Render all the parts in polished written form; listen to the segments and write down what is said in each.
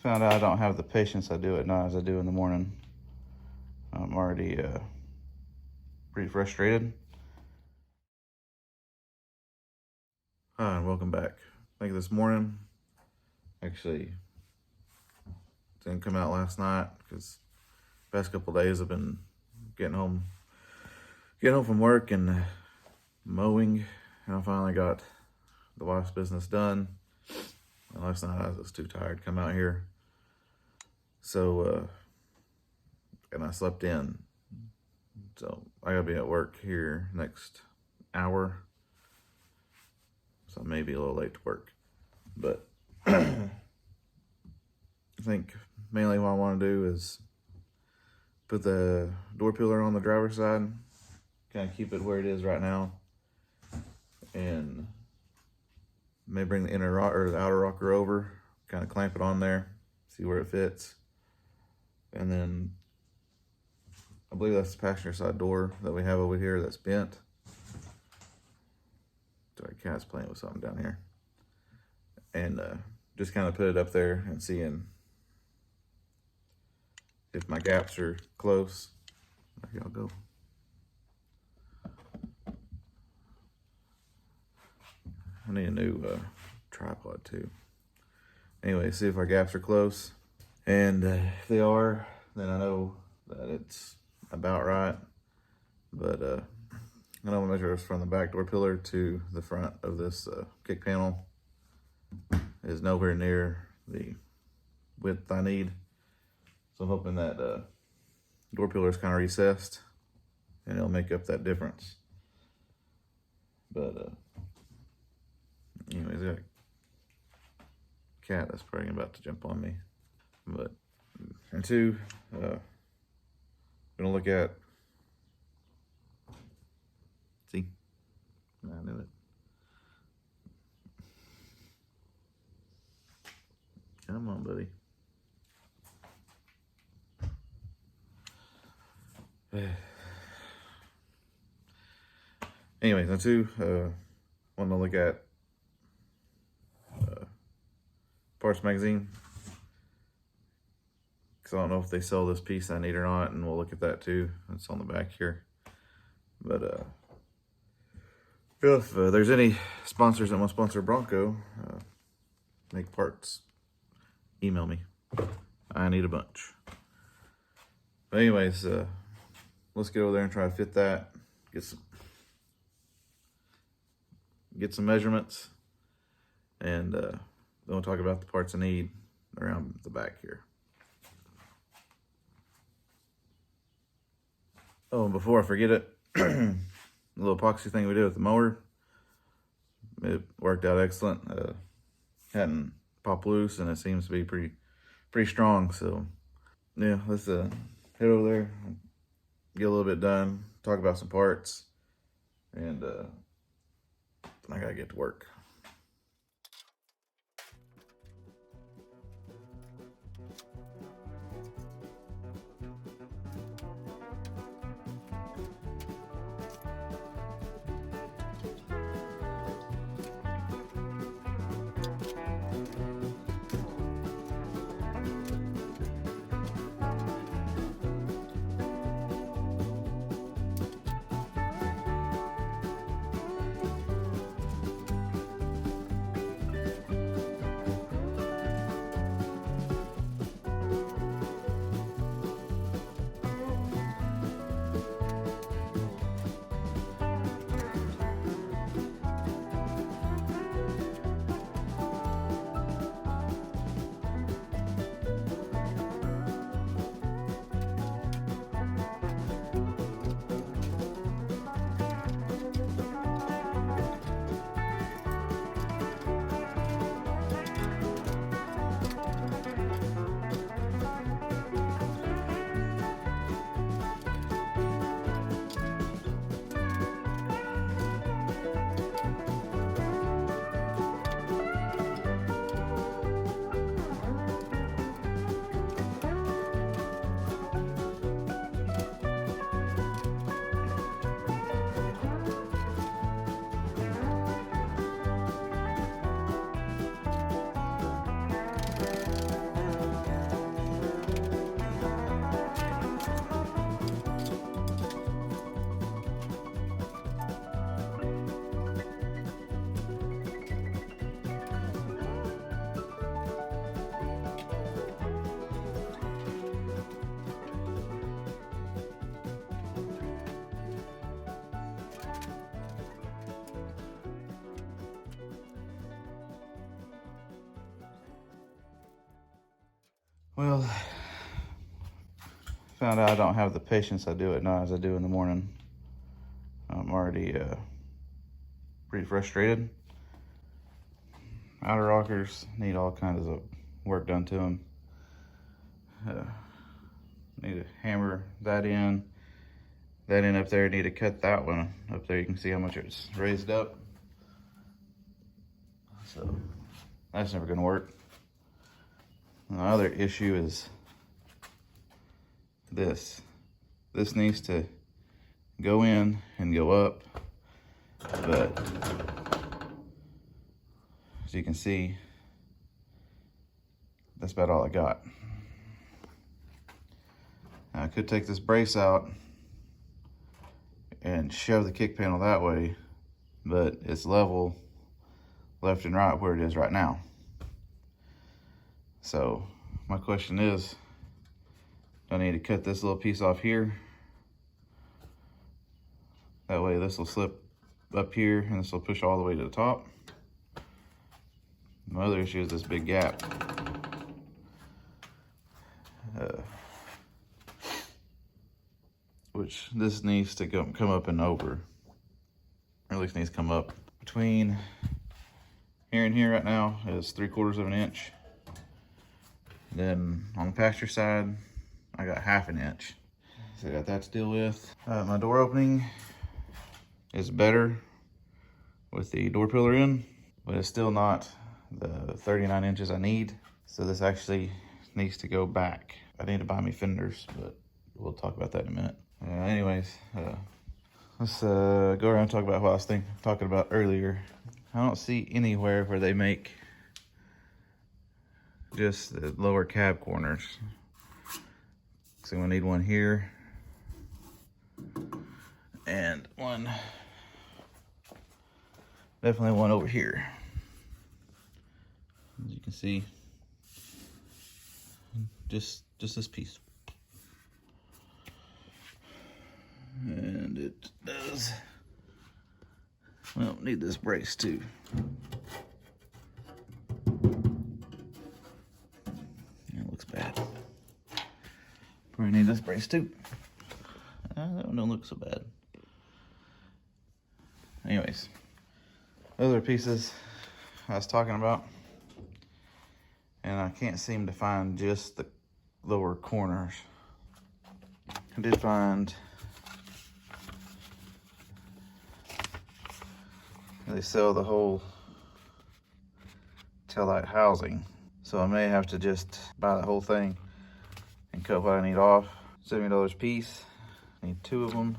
found out I don't have the patience I do at night as I do in the morning. I'm already pretty frustrated. Hi, and welcome back. I think this morning, actually, didn't come out last night because the past couple of days I've been getting home from work and mowing, and I finally got the wife's business done. And last night I was too tired to come out here, so and I slept in. So I gotta be at work here next hour, so I may be a little late to work. But I think mainly what I want to do is put the door pillar on the driver's side, kind of keep it where it is right now, and maybe bring the inner or the outer rocker over, kind of clamp it on there, see where it fits, and then I believe that's the passenger side door that we have over here that's bent. Sorry, cat's playing with something down here. And just kind of put it up there and seeing if my gaps are close. There y'all go. I need a new tripod too. Anyway, see if our gaps are close. And if they are, then I know that it's about right. But I'm gonna measure this from the back door pillar to the front of this kick panel. It is nowhere near the width I need. So I'm hoping that door pillar is kind of recessed and it'll make up that difference. But anyways, I got a cat that's probably about to jump on me. But, and two, gonna look at, see, I knew it. Come on, buddy. Anyways, now two, want to look at parts magazine, because I don't know if they sell this piece I need or not, and we'll look at that too. It's on the back here. But if there's any sponsors that want to sponsor Bronco, make parts, email me. I need a bunch. But anyways, let's get over there and try to fit that, get some measurements, and then we'll talk about the parts I need around the back here. Oh, and before I forget it, the little epoxy thing we did with the mower, it worked out excellent. Hadn't popped loose, and it seems to be pretty strong. So yeah, let's head over there, get a little bit done, talk about some parts, and then I gotta get to work. Well, found out I don't have the patience I do at night as I do in the morning. I'm already pretty frustrated. Outer rockers need all kinds of work done to them. Need to hammer that in. That end up there, need to cut that one up there. You can see how much it's raised up. So that's never gonna work. And the other issue is this. This needs to go in and go up, but as you can see, that's about all I got. Now, I could take this brace out and shove the kick panel that way, but it's level left and right where it is right now. So my question is, do I need to cut this little piece off here? That way this will slip up here and this will push all the way to the top. My other issue is this big gap. Which this needs to come up and over. Or at least needs to come up. Between here and here right now is 3/4 of an inch. Then on the pasture side, I got 1/2 inch. So I got that to deal with. My door opening is better with the door pillar in, but it's still not the 39 inches I need. So this actually needs to go back. I need to buy me fenders, but we'll talk about that in a minute. Anyways, let's go around and talk about what I was talking about earlier. I don't see anywhere where they make just the lower cab corners. So we need one here and one, definitely one over here. As you can see, just this piece. And it does, well, need this brace too. It looks bad. Probably need this brace too. That one don't look so bad. Anyways, other pieces I was talking about, and I can't seem to find just the lower corners. I did find they sell the whole taillight housing, so I may have to just buy the whole thing and cut what I need off. $70 a piece. I need 2 of them,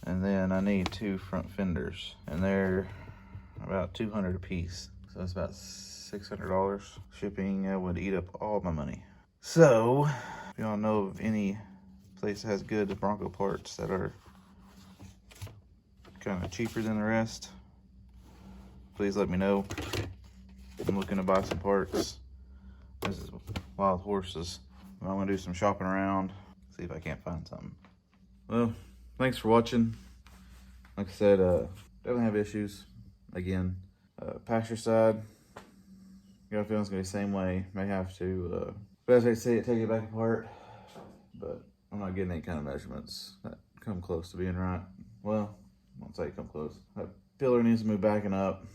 and then I need 2 front fenders, and they're about $200 a piece, so that's about $600. Shipping would eat up all my money. So if y'all know of any place that has good Bronco parts that are kind of cheaper than the rest, please let me know. I'm looking to buy some parts. This is Wild Horses. I'm gonna do some shopping around, see if I can't find something. Well, thanks for watching. Like I said, definitely have issues. Again, pasture side, got a feeling it's gonna be the same way. May have to, as I say, take it back apart, but I'm not getting any kind of measurements that come close to being right. Well, I won't say come close. That pillar needs to move back and up.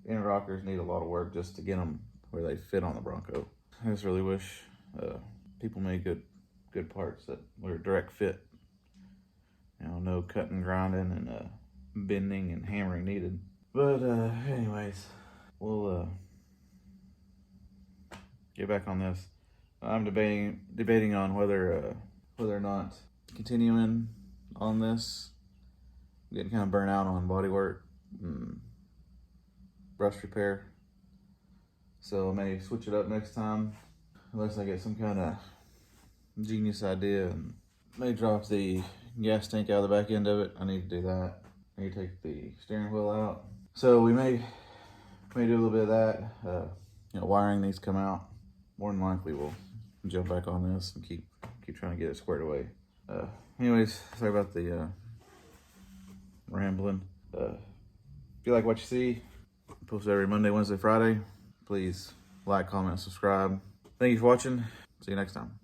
Inner rockers need a lot of work just to get them where they fit on the Bronco. I just really wish people made good parts that were a direct fit. You know, no cutting, grinding, and bending and hammering needed. But anyways, we'll get back on this. I'm debating on whether or not continuing on this. I'm getting kind of burnt out on body work and rust repair, so I may switch it up next time, unless I get some kind of genius idea and may drop the gas tank out of the back end of it. I need to do that. I need to take the steering wheel out, so we may do a little bit of that. You know, wiring needs to come out. More than likely we'll jump back on this and keep trying to get it squared away. Anyways, sorry about the rambling. If you like what you see, I post every Monday, Wednesday, Friday. Please like, comment, subscribe. Thank you for watching. See you next time.